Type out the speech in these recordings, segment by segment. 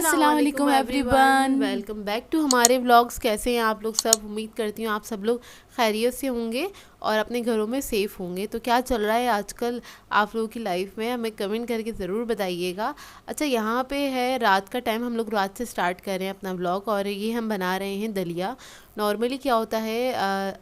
अस्सलाम वालेकुम everyone, welcome back to हमारे व्लॉग्स। कैसे हैं आप लोग सब? उम्मीद करती हूँ आप सब लोग खैरियत से होंगे और अपने घरों में सेफ़ होंगे। तो क्या चल रहा है आजकल आप लोगों की लाइफ में, हमें कमेंट करके ज़रूर बताइएगा। अच्छा, यहाँ पे है रात का टाइम, हम लोग रात से स्टार्ट कर रहे हैं अपना व्लॉग और ये हम बना रहे हैं दलिया। नॉर्मली क्या होता है,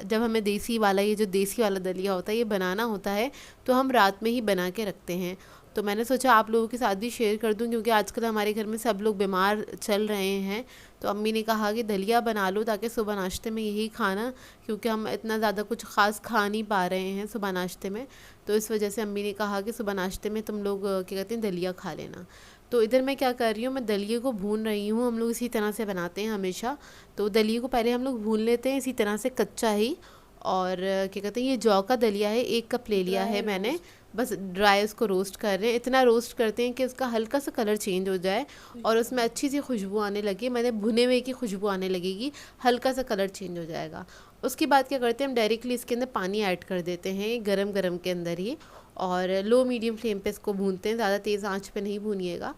जब हमें देसी वाला, ये जो देसी वाला दलिया होता है ये बनाना होता है तो हम रात में ही बना के रखते हैं। तो मैंने सोचा आप लोगों के साथ भी शेयर कर दूं, क्योंकि आजकल हमारे घर में सब लोग बीमार चल रहे हैं। तो अम्मी ने कहा कि दलिया बना लो ताकि सुबह नाश्ते में यही खाना, क्योंकि हम इतना ज़्यादा कुछ ख़ास खा नहीं पा रहे हैं सुबह नाश्ते में। तो इस वजह से अम्मी ने कहा कि सुबह नाश्ते में तुम लोग क्या कहते हैं दलिया खा लेना। तो इधर मैं क्या कर रही हूँ, मैं दलिए को भून रही हूँ। हम लोग इसी तरह से बनाते हैं हमेशा। तो दलिए को पहले हम लोग भून लेते हैं इसी तरह से कच्चा ही। और क्या कहते हैं, ये जौ का दलिया है, 1 कप ले लिया है मैंने। बस ड्राई उसको रोस्ट कर रहे हैं, इतना रोस्ट करते हैं कि उसका हल्का सा कलर चेंज हो जाए और उसमें अच्छी सी खुशबू आने लगे। मैंने भुने हुए की खुशबू आने लगेगी, हल्का सा कलर चेंज हो जाएगा। उसके बाद क्या करते हैं, हम डायरेक्टली इसके अंदर पानी ऐड कर देते हैं गरम गरम के अंदर ही। और लो मीडियम फ्लेम पे इसको भूनते हैं, ज़्यादा तेज़ आंच पे नहीं भूनिएगा।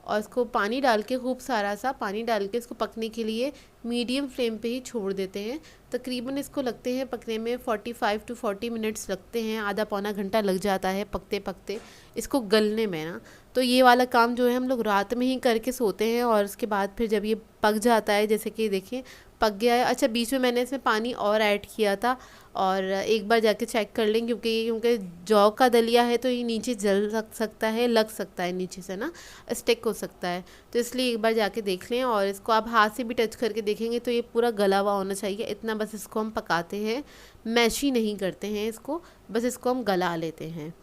और इसको पानी डाल के, खूब सारा सा पानी डाल के इसको पकने के लिए मीडियम फ्लेम पे ही छोड़ देते हैं। तकरीबन इसको लगते हैं पकने में 45 टू 40 मिनट्स लगते हैं, आधा पौना घंटा लग जाता है पकते पकते इसको गलने में ना। तो ये वाला काम जो है हम लोग रात में ही करके सोते हैं और उसके बाद फिर जब ये पक जाता है, जैसे कि देखिए पक गया है। अच्छा, बीच में मैंने इसमें पानी और ऐड किया था और एक बार जाके चेक कर लें, क्योंकि जौ का दलिया है तो ये नीचे जल सकता है, लग सकता है नीचे से ना, स्टिक हो सकता है। तो इसलिए एक बार जाके देख लें और इसको आप हाथ से भी टच करके देखेंगे तो ये पूरा गला हुआ होना चाहिए। इतना बस इसको हम पकाते हैं, मैश ही नहीं करते हैं इसको, बस इसको हम गला लेते हैं।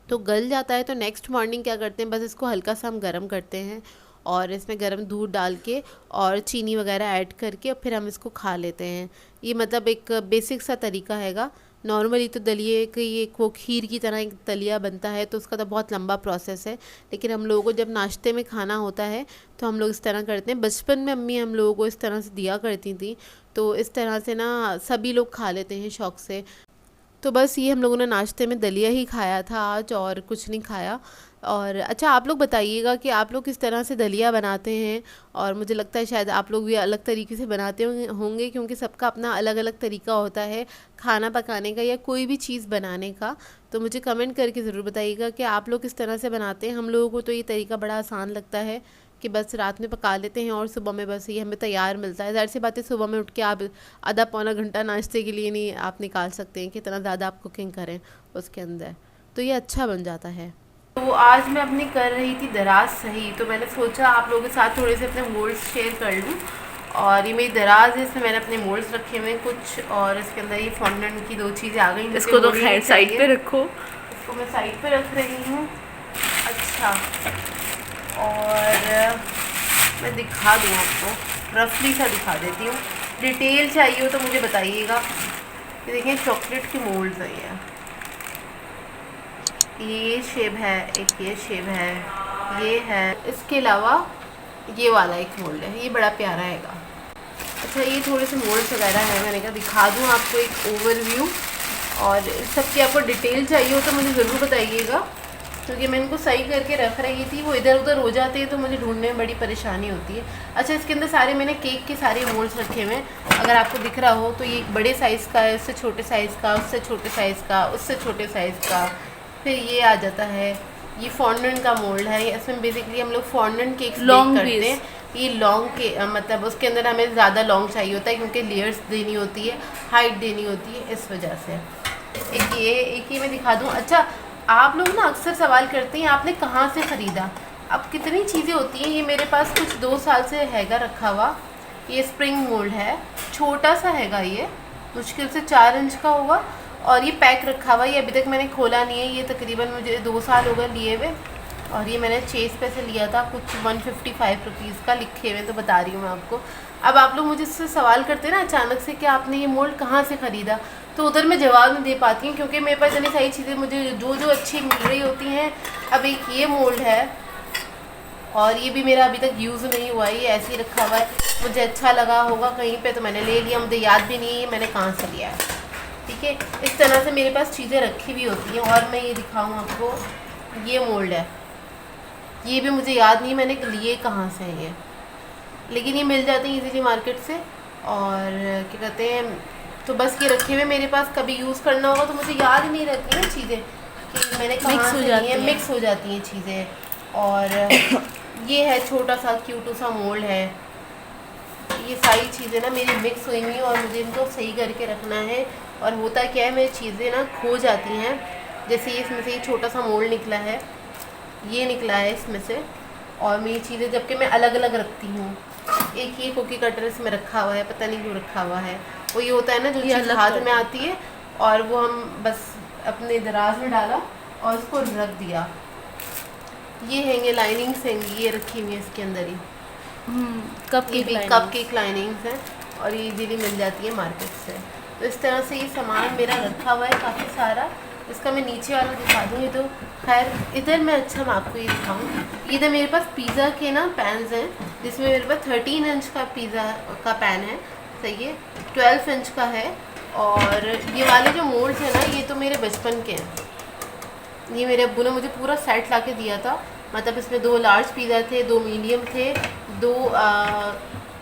तो गल जाता है तो नेक्स्ट मॉर्निंग क्या करते हैं, बस इसको हल्का सा हम गर्म करते हैं और इसमें गर्म दूध डाल के और चीनी वगैरह ऐड करके और फिर हम इसको खा लेते हैं। ये मतलब एक बेसिक सा तरीका हैगा। नॉर्मली तो दलिए कि ये वो खीर की तरह एक दलिया बनता है तो उसका तो बहुत लंबा प्रोसेस है, लेकिन हम लोगों को जब नाश्ते में खाना होता है तो हम लोग इस तरह करते हैं। बचपन में अम्मी हम लोगों को इस तरह से दिया करती थी, तो इस तरह से ना सभी लोग खा लेते हैं शौक़ से। तो बस ये हम लोगों ने नाश्ते में दलिया ही खाया था आज, और कुछ नहीं खाया। और अच्छा, आप लोग बताइएगा कि आप लोग किस तरह से दलिया बनाते हैं, और मुझे लगता है शायद आप लोग भी अलग तरीके से बनाते होंगे, क्योंकि सबका अपना अलग अलग तरीका होता है खाना पकाने का या कोई भी चीज़ बनाने का। तो मुझे कमेंट करके ज़रूर बताइएगा कि आप लोग किस तरह से बनाते हैं। हम लोगों को तो ये तरीका बड़ा आसान लगता है कि बस रात में पका लेते हैं और सुबह में बस ये हमें तैयार मिलता है। ज़ाहिर सी बात है, सुबह में उठ के आप आधा पौना घंटा नाश्ते के लिए नहीं आप निकाल सकते हैं कि इतना ज़्यादा आप कुकिंग करें उसके अंदर, तो ये अच्छा बन जाता है। तो आज मैं अपनी कर रही थी दराज सही, तो मैंने सोचा आप लोगों के साथ थोड़े से अपने मोल्ड्स शेयर कर लूँ। और ये मेरी दराज है, इसमें मैंने अपने मोल्ड्स रखे हुए हैं कुछ, और इसके अंदर ये फॉन्डेंट की 2 चीज़ें आ गई। इसको तो खैर साइड पे रखो, इसको मैं साइड पे रख रही हूँ। अच्छा, और मैं दिखा दूँ आपको, रफली सा दिखा देती हूँ। डिटेल चाहिए हो तो मुझे बताइएगा। ये देखिए चॉकलेट की मोल्ड्स है, ये शेप है, एक ये शेप है, ये है। इसके अलावा ये वाला एक मोल्ड है, ये बड़ा प्यारा हैगा। अच्छा, ये थोड़े से मोल्ड्स वगैरह है, मैंने कहा दिखा दूँ आपको एक ओवरव्यू। और सबकी आपको डिटेल चाहिए हो तो मुझे ज़रूर बताइएगा, क्योंकि मैं इनको सही करके रख रही थी, वो इधर उधर हो जाते हैं तो मुझे ढूंढने में बड़ी परेशानी होती है। अच्छा, इसके अंदर सारे मैंने केक के सारे मोल्ड्स रखे हुए हैं, अगर आपको दिख रहा हो तो ये बड़े साइज़ का है, उससे छोटे साइज़ का, उससे छोटे साइज़ का, उससे छोटे साइज़ का, फिर ये आ जाता है। ये फॉन्डेंट का मोल्ड है, इसमें बेसिकली हम लोग फॉन्डेंट केक्स बेक करते हैं। ये लॉन्ग के मतलब उसके अंदर हमें ज़्यादा लॉन्ग चाहिए होता है, क्योंकि लेयर्स देनी होती है, हाइट देनी होती है, इस वजह से। एक ये मैं दिखा दूँ। अच्छा, आप लोग ना अक्सर सवाल करते हैं आपने कहाँ से ख़रीदा। अब कितनी चीज़ें होती हैं, ये मेरे पास कुछ 2 साल से हैगा रखा हुआ। ये स्प्रिंग मोल्ड है, छोटा सा हैगा, ये मुश्किल से 4 इंच का होगा, और ये पैक रखा हुआ, ये अभी तक मैंने खोला नहीं है। ये तकरीबन मुझे 2 साल हो गए लिए हुए, और ये मैंने चेस पे से लिया था, कुछ 155 रुपीज़ का लिखे हुए, तो बता रही हूँ मैं आपको। अब आप लोग मुझे इससे सवाल करते हैं ना अचानक से कि आपने ये मोल्ड कहाँ से ख़रीदा, तो उधर मैं जवाब नहीं दे पाती हूँ, क्योंकि मेरे पास इतनी सारी चीज़ें मुझे जो अच्छी मिल रही होती हैं। अब एक ये मोल्ड है, और ये भी मेरा अभी तक यूज़ नहीं हुआ, ये ऐसे ही रखा हुआ है, मुझे अच्छा लगा होगा कहीं पे तो मैंने ले लिया, मुझे याद भी नहीं है मैंने कहाँ से लिया है। ठीक है, इस तरह से मेरे पास चीज़ें रखी हुई होती हैं। और मैं ये दिखाऊँ आपको, ये मोल्ड है, ये भी मुझे याद नहीं मैंने लिए कहाँ से हैं ये, लेकिन ये मिल जाते हैं इजीली मार्केट से। और क्या कहते हैं, तो बस ये रखे हुए मेरे पास, कभी यूज़ करना होगा तो मुझे याद ही नहीं रहती ना चीज़ें कि मैंने कहाँ से ली है, मिक्स हो जाती हैं चीज़ें। और ये है छोटा सा क्यूटू सा मोल्ड है। ये सारी चीज़ें ना मेरी मिक्स हुई हुई हैं और मुझे इनको सही करके रखना है। और होता क्या है, मेरी चीज़ें ना खो जाती हैं। जैसे ये इसमें से ये छोटा सा मोल्ड निकला है, ये निकला है इसमें से, और मेरी चीज़ें जबकि मैं अलग अलग रखती हूँ। एक ये कुकी कटर इसमें रखा हुआ है, पता नहीं क्यों रखा हुआ है। वो ये होता है ना जो चीज़ हाथ में आती है और वो हम बस अपने दराज में डाला और उसको रख दिया। ये हैंगे लाइनिंग्स हैंगी, ये रखी हुई है इसके अंदर ही। कप केक लाइनिंग्स हैं और ये इजीली मिल जाती है मार्केट से। तो इस तरह से ये सामान मेरा रखा हुआ है काफ़ी सारा। इसका मैं नीचे वाला दिखा दूँगी। तो खैर इधर मैं मैं आपको ये दिखाऊँ, इधर मेरे पास पिज़्ज़ा के ना पैन्स हैं, जिसमें मेरे पास 13 इंच का पिज़्ज़ा का पैन है, सही है, 12 इंच का है। और ये वाले जो मोल्ड्स हैं ना, ये तो मेरे बचपन के हैं। ये मेरे अब्बू ने मुझे पूरा सेट ला के दिया था। मतलब इसमें 2 लार्ज पिज़्ज़ा थे, 2 मीडियम थे,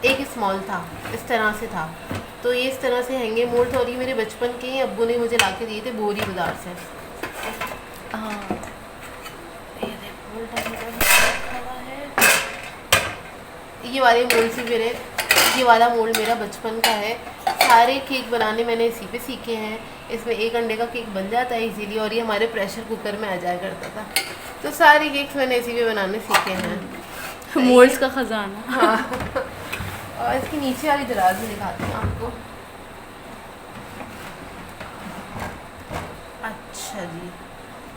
एक स्मॉल था, इस तरह से था। तो ये इस तरह से हैंगे मोल्ड थे और ये मेरे बचपन के ही अब्बू ने मुझे ला के दिए थे बोरी बाज़ार से। हाँ, ये वाले मोल्ड से मेरे, ये वाला मोल्ड मेरा बचपन का है। सारे केक बनाने मैंने इसी पे सीखे हैं। इसमें 1 अंडे का केक बन जाता है इजीली और ये हमारे प्रेशर कुकर में आ जाया करता था। तो सारे केक्स मैंने इसी पे बनाने सीखे हैं। मोल्ड्स का खजाना। हाँ। और इसकी नीचे वाली दराज में दिखाती हूँ आपको। अच्छा जी,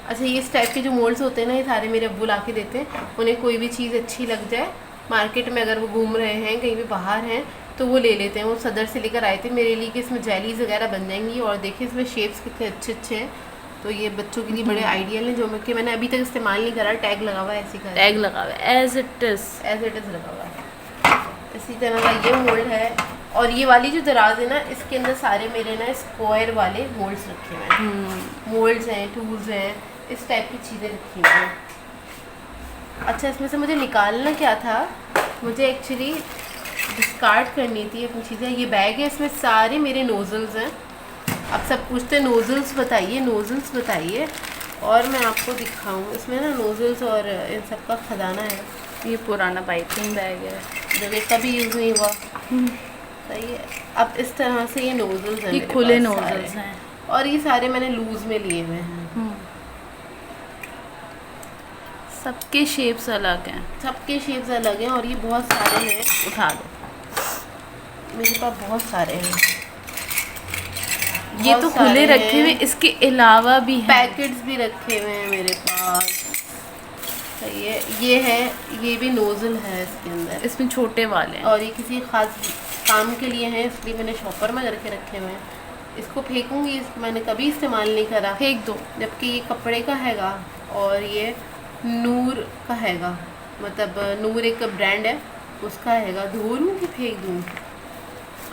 अच्छा ये इस टाइप के जो मोल्ड्स होते हैं ना, ये सारे मेरे अब्बू ला के देते हैं। उन्हें कोई भी चीज़ अच्छी लग जाए मार्केट में, अगर वो घूम रहे हैं कहीं भी बाहर हैं तो वो ले लेते हैं। वो सदर से लेकर आए थे मेरे लिए कि इसमें जेलीज वगैरह बन जाएंगी। और देखिए इसमें शेप्स कितने अच्छे अच्छे हैं। तो ये बच्चों के लिए बड़े आइडियल हैं, जो कि मैंने अभी तक इस्तेमाल नहीं करा। टैग लगा हुआ है, ऐसी का टैग लगा हुआ है, एज इट इज़ लगा हुआ है। इसी तरह का ये मोल्ड है। और ये वाली जो दराज है ना, इसके अंदर सारे मेरे ना स्क्वायर वाले मोल्ड्स रखे हुए हैं। मोल्ड्स हैं, टूल्स हैं, इस टाइप की चीज़ें रखी हुई हैं। अच्छा, इसमें से मुझे निकालना क्या था, मुझे एक्चुअली डिस्कार्ड करनी थी अपनी चीज़ें। ये बैग है, इसमें सारे मेरे नोज़ल्स हैं। अब सब पूछते हैं नोज़ल्स बताइए, नोज़ल्स बताइए, और मैं आपको दिखाऊँ। इसमें ना नोज़ल्स और इन सब का खजाना है। ये पुराना पाइपिंग बैग है जो कि कभी यूज़ नहीं हुआ, सही है। अब इस तरह से ये नोज़ल्स हैं, ये खुले नोज़ल्स हैं और ये सारे मैंने लूज़ में लिए हुए हैं। सबके शेप्स अलग हैं, सबके शेप्स अलग हैं और ये बहुत सारे हैं। उठा दो, मेरे पास बहुत सारे हैं। ये तो खुले रखे हुए, इसके अलावा भी हैं, पैकेट्स भी रखे हुए हैं मेरे पास। सही है, ये है, ये भी नोज़ल है इसके अंदर। इसमें छोटे वाले हैं और ये किसी ख़ास काम के लिए हैं, इसलिए मैंने शॉपर में करके रखे हुए हैं। इसको फेंकूंगी, मैंने कभी इस्तेमाल नहीं करा, फेंक दो। जबकि ये कपड़े का हैगा और ये नूर का हैगा, मतलब नूर एक ब्रांड है, उसका हैगा। धो लूँ कि फेंक दूँ?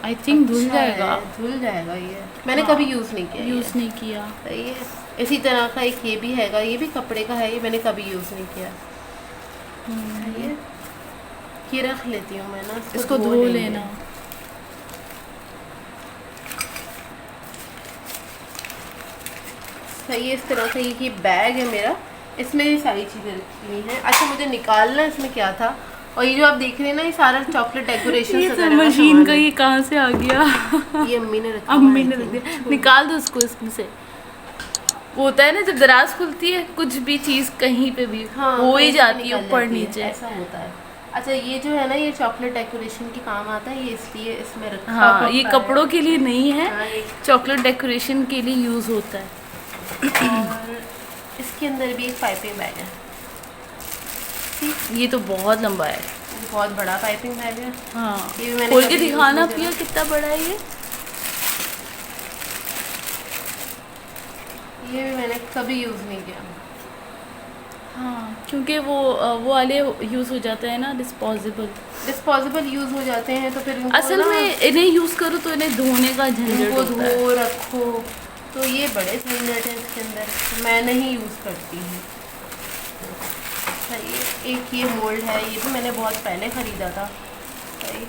आई थिंक धुल जाएगा। धुल जाएगा ये, मैंने कभी यूज़ नहीं किया, यूज़ नहीं किया। सही है। इसी तरह का एक ये भी हैगा, ये भी कपड़े का है, ये मैंने कभी यूज़ नहीं किया। सही है, ये रख लेती हूँ मैं ना, इसको धो लेना। सही है। इस तरह का ये बैग है मेरा, इसमें ये सारी चीज़ें रखी हुई हैं। अच्छा, मुझे निकालना इसमें क्या था, और ये जो आप देख रहे हैं ना, ये सारा चॉकलेट डेकोरेशन ये मशीन का ये कहाँ से आ गया? ये अम्मी ने रखा, अम्मी ने रख दिया। निकाल दो उसको इसमें से। वो होता है ना जब दराज खुलती है, कुछ भी चीज़ कहीं पे भी हो ही जाती है, ऊपर नीचे, ऐसा होता है। अच्छा, ये जो है ना, ये चॉकलेट डेकोरेशन के काम आता है, ये इसलिए इसमें रखा। हाँ, ये कपड़ों के लिए नहीं है, हाँ, चॉकलेट डेकोरेशन के लिए यूज़ होता है। और इसके अंदर भी एक पाइपिंग बैग है। ये तो बहुत लंबा है, बहुत बड़ा पाइपिंग बैग है। हाँ, ये भी मैंने खोल के दिखाना पिया कितना बड़ा है ये भी मैंने कभी यूज़ नहीं किया। हाँ, क्योंकि वो वाले यूज़ हो जाते हैं ना, डिस्पोजेबल यूज़ हो जाते हैं, तो फिर असल में इन्हें यूज़ करो तो इन्हें धोने का झंझट होता है। धो रखो, तो ये बड़े झंझट है इसके अंदर, तो मैं नहीं यूज़ करती हूँ। सही। एक ये मोल्ड है, ये भी मैंने बहुत पहले ख़रीदा था। सही,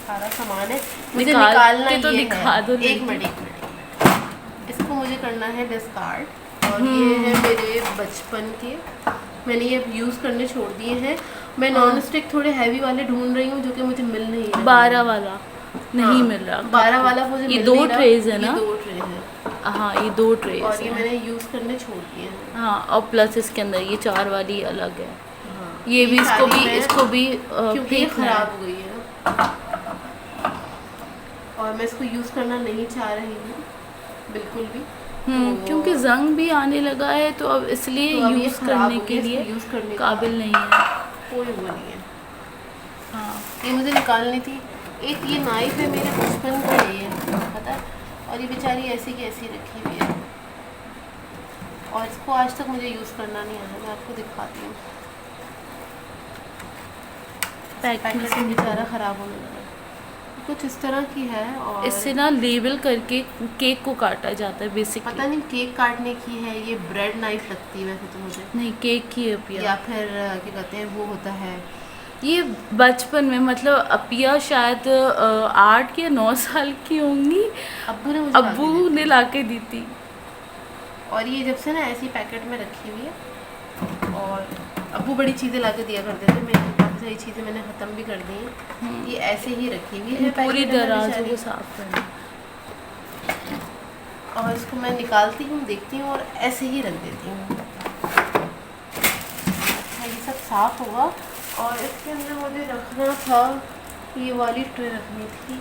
सारा सामान है, मुझे निकालना के तो ये दिखा है। दो। एक मिनट, इसको मुझे करना है डिस्कार्ड। और ये है मेरे बचपन के, मैंने ये यूज़ करने छोड़ दिए हैं। मैं नॉन स्टिक थोड़े हैवी वाले ढूंढ रही हूँ जो कि मुझे मिल नहीं रहे। 12 वाला नहीं मिल रहा। 12 वाला मुझे ये मिल 2 नहीं रहा। ट्रेज है ना? ये 2 ट्रे है। हाँ, ये 2 ट्रेज और ये है। मैंने यूज़ करने छोड़ दिए हैं। हाँ, और प्लस इसके अंदर ये 4 वाली अलग है। हाँ, ये भी इसको भी क्योंकि ये फेंकना है। ख़राब हो गई है ना, और मैं इसको यूज़ करना नहीं चाह रही हूँ बिल्कुल भी। तो क्योंकि जंग भी आने लगा है, तो अब इसलिए तो अब ये यूज़ खराब करने हो के गया, लिए इसको यूज़ करने का काबिल नहीं है। कोई वो नहीं है। हाँ, ये मुझे निकालनी थी। एक ये नाइफ है, मेरे बचपन का है ये, पता है, और ये बेचारी ऐसी की ऐसी रखी हुई है, और इसको आज तक मुझे यूज़ करना नहीं आया। मैं आपको दिखाती हूँ। पैकेट से बेचारा ख़राब होने लगा। कुछ इस तरह की है, और इससे ना लेबल करके केक को काटा जाता है बेसिकली। पता नहीं केक काटने की है। ये ब्रेड नाइफ लगती है वैसे तो मुझे, नहीं, केक की है पिया। या फिर क्या कहते हैं वो होता है। ये बचपन में, मतलब अपिया शायद 8 या 9 साल की होंगी, अब्बू ने मुझे ला के अब्बू दी ने लाके दी थी। और ये जब से ना ऐसी पैकेट में रखी हुई है, और अब्बू बड़ी चीज़ें ला के दिया करते थे। मेरी काफ़ी सारी चीज़ें मैंने ख़त्म भी कर दी हैं। ये ऐसे ही रखी हुई है पूरी पैकेट में दराजों बेचारी। को साफ करना। और इसको मैं निकालती हूँ, देखती हूँ, और ऐसे ही रख देती हूँ। अच्छा, ये सब साफ़ होगा। और इसके अंदर मुझे रखना था, ये वाली ट्रे रखनी थी।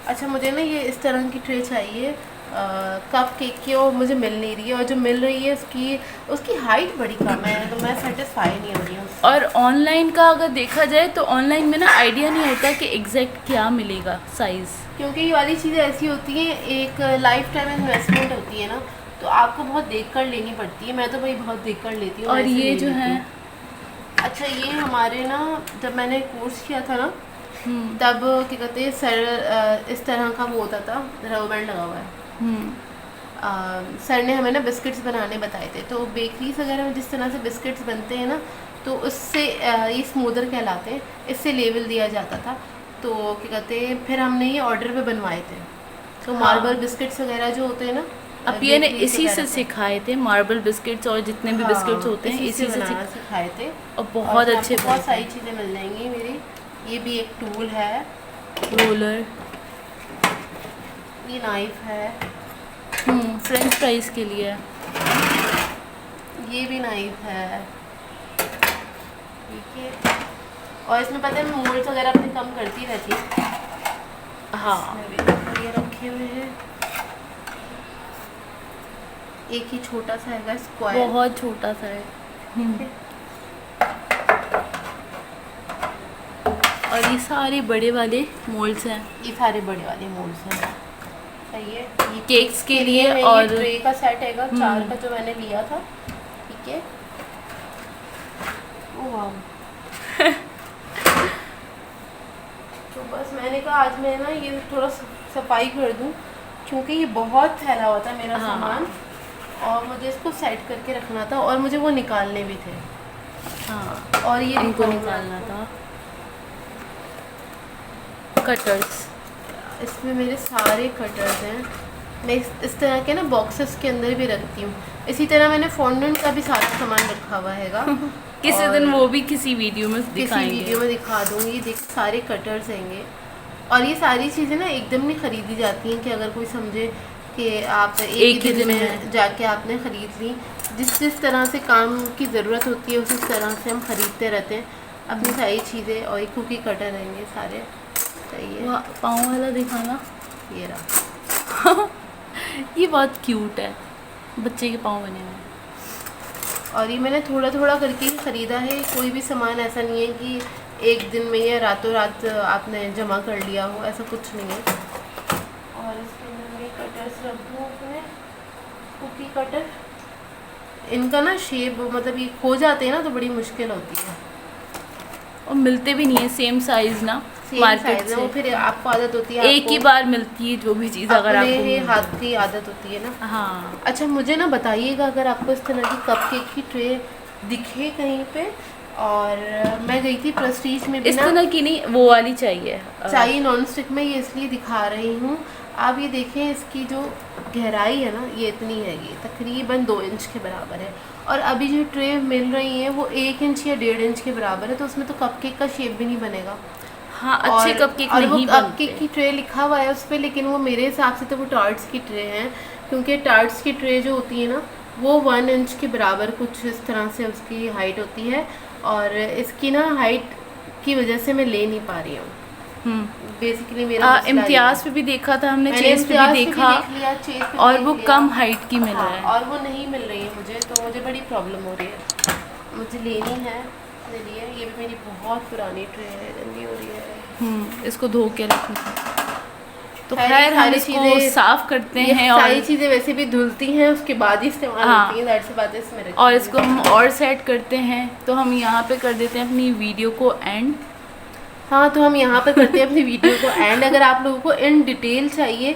अच्छा, मुझे ना ये इस तरह की ट्रे चाहिए कप केक की, और मुझे मिल नहीं रही है, और जो मिल रही है उसकी हाइट बड़ी कम है, तो मैं सेटिस्फाई नहीं हो रही हूँ। और ऑनलाइन का अगर देखा जाए तो ऑनलाइन में ना आइडिया नहीं होता कि एग्जैक्ट क्या मिलेगा साइज़, क्योंकि ये वाली चीज़ें ऐसी होती हैं, एक लाइफ टाइम इन्वेस्टमेंट होती है ना, तो आपको बहुत देख कर लेनी पड़ती है। मैं तो भाई बहुत देख कर लेती हूँ। और ये जो है, अच्छा, ये हमारे ना जब मैंने कोर्स किया था ना, तब क्या कहते हैं सर इस तरह का वो होता था, रबर बैंड लगा हुआ है। सर ने हमें ना बिस्किट्स बनाने बताए थे। तो बेकरीज वगैरह में जिस तरह से बिस्किट्स बनते हैं ना, तो उससे ये स्मूदर कहलाते हैं, इससे लेवल दिया जाता था। तो क्या कहते हैं, फिर हमने ये ऑर्डर पे बनवाए थे। तो मार्बल बिस्किट्स वगैरह जो होते हैं ना, अपिया ने इसी से सिखाए थे, मार्बल बिस्किट्स और जितने भी बिस्किट्स होते हैं इसी से सिखाए थे। और बहुत अच्छे, बहुत सारी चीज़ें मिल जाएंगी मेरी। ये भी एक टूल है, रोलर, ये नाइफ है, फ्रेंच फ्राइज के लिए, ये भी नाइफ है, ठीक है। और इसमें पता है मैं मोल्ड्स वगैरह अपने कम करती रहती। हाँ, ये रखे हुए हैं। एक ही छोटा सा है स्क्वायर, बहुत छोटा सा है। और ये सारे बड़े वाले मोल्ड्स हैं, ये सारे बड़े वाले मोल्ड्स हैं। सही है। ये केक्स के लिए। और और ट्रे का सेट हैगा 4 का जो मैंने लिया था, ठीक है। ओह वाह। तो बस मैंने कहा आज मैं ना ये थोड़ा सफाई कर दूं, क्योंकि ये बहुत फैला हुआ था मेरा सामान, और मुझे इसको सेट करके रखना था, और मुझे वो निकालने भी थे। हाँ, और ये इनको निकालना था। कटर्स, इसमें मेरे सारे कटर्स हैं। मैं इस तरह के ना बॉक्सेस के अंदर भी रखती हूँ। इसी तरह मैंने फॉन्डेंट का भी सारा सामान रखा हुआ हैगा। किसी दिन वो भी किसी वीडियो में दिखाएंगे। किसी वीडियो में दिखा दूँगी। देख, सारे कटर्स हैंगे। और ये सारी चीज़ें ना एकदम नहीं ख़रीदी जाती हैं कि अगर कोई समझे कि आप एक ही दिन में जाके आपने ख़रीद ली। जिस तरह से काम की ज़रूरत होती है उसी तरह से हम ख़रीदते रहते हैं अपनी सारी चीज़ें। और ये कुकी कटर रहेंगे सारे। सही है। पाँव वाला दिखाना, ये रहा। ये बहुत क्यूट है, बच्चे के पाँव बने हुए। और ये मैंने थोड़ा थोड़ा करके ही ख़रीदा है। कोई भी सामान ऐसा नहीं है कि एक दिन में या रातों रात आपने जमा कर लिया हो, ऐसा कुछ नहीं है। और इसके अंदर मैं कटर्स रख दूँ अपने, कुकी कटर। इनका ना शेप, मतलब ये खो जाते हैं ना तो बड़ी मुश्किल होती है, और मिलते भी नहीं है सेम साइज ना मार्केट से। वो फिर आपको आदत होती है, एक ही बार मिलती है जो भी चीज़, अगर आपको हाथ की आदत होती है ना। हाँ। अच्छा, मुझे ना बताइएगा अगर आपको इस तरह की कप केक की ट्रे दिखे कहीं पे। और मैं गई थी प्रेस्टीज में भी इस ना, तरह की नहीं, वो वाली चाहिए। चाहिए नॉन स्टिक में, ये इसलिए दिखा रही हूँ। आप ये देखें, इसकी जो गहराई है ना, ये इतनी है, ये तकरीबन 2 इंच के बराबर है। और अभी जो ट्रे मिल रही हैं वो 1 इंच या 1.5 इंच के बराबर है, तो उसमें तो कपकेक का शेप भी नहीं बनेगा। हाँ, अच्छे कपकेक और नहीं वो कपकेक की ट्रे लिखा हुआ है उस पर, लेकिन वो मेरे हिसाब से तो वो टार्ट्स की ट्रे हैं, क्योंकि टार्ट्स की ट्रे जो होती है ना वो 1 इंच के बराबर कुछ इस तरह से उसकी हाइट होती है। और इसकी ना हाइट की वजह से मैं ले नहीं पा रही हूँ। बेसिकली मेरा इम्तियाज पे भी देखा था हमने, चेस पे भी देखा, और वो कम हाइट की मिल रहा है, और वो नहीं मिल रही है मुझे, तो मुझे बड़ी प्रॉब्लम हो रही है। मुझे लेनी है अपने लिए। ये भी मेरी बहुत पुरानी ट्रे है, गंदी हो रही है। इसको धो के रखना। तो खैर हम इसको साफ करते हैं, और सारी चीज़ें वैसे भी धुलती हैं उसके बाद ही इस्तेमाल होती हैं, दैट्स बात है इसमें। और इसको हम और सेट करते हैं, तो हम यहाँ पे कर देते हैं अपनी वीडियो को एंड। हाँ, तो हम यहाँ पर करते हैं अपनी वीडियो को एंड। अगर आप लोगों को इन डिटेल चाहिए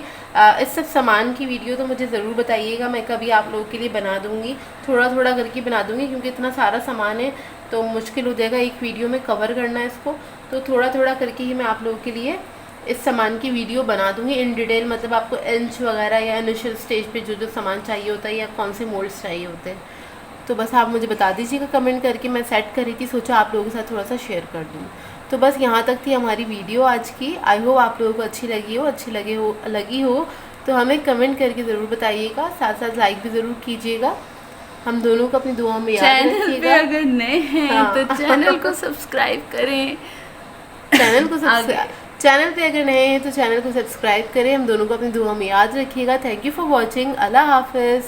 इस सब सामान की वीडियो, तो मुझे ज़रूर बताइएगा, मैं कभी आप लोगों के लिए बना दूँगी, थोड़ा थोड़ा करके बना दूँगी, क्योंकि इतना सारा सामान है तो मुश्किल हो जाएगा एक वीडियो में कवर करना इसको। तो थोड़ा थोड़ा करके ही मैं आप लोगों के लिए इस सामान की वीडियो बना दूँगी इन डिटेल, मतलब आपको इंच वगैरह या इनिशियल स्टेज पे जो जो सामान चाहिए होता है या कौन से मोल्ड्स चाहिए होते हैं, तो बस आप मुझे बता दीजिएगा कमेंट करके। मैं सेट करी थी, सोचा आप लोगों के साथ थोड़ा सा शेयर कर दूँ। तो बस यहाँ तक थी हमारी वीडियो आज की। आई होप आप लोगों को अच्छी लगी हो तो हमें कमेंट करके ज़रूर बताइएगा, साथ साथ लाइक भी ज़रूर कीजिएगा। हम दोनों को अपनी दुआ में याद रखिएगा। चैनल पे अगर नए हैं तो चैनल को सब्सक्राइब करें। चैनल पे अगर नए हैं तो चैनल को सब्सक्राइब करें। हम दोनों को अपनी दुआ में याद रखिएगा। Thank you for watching. अल्लाह हाफिज़।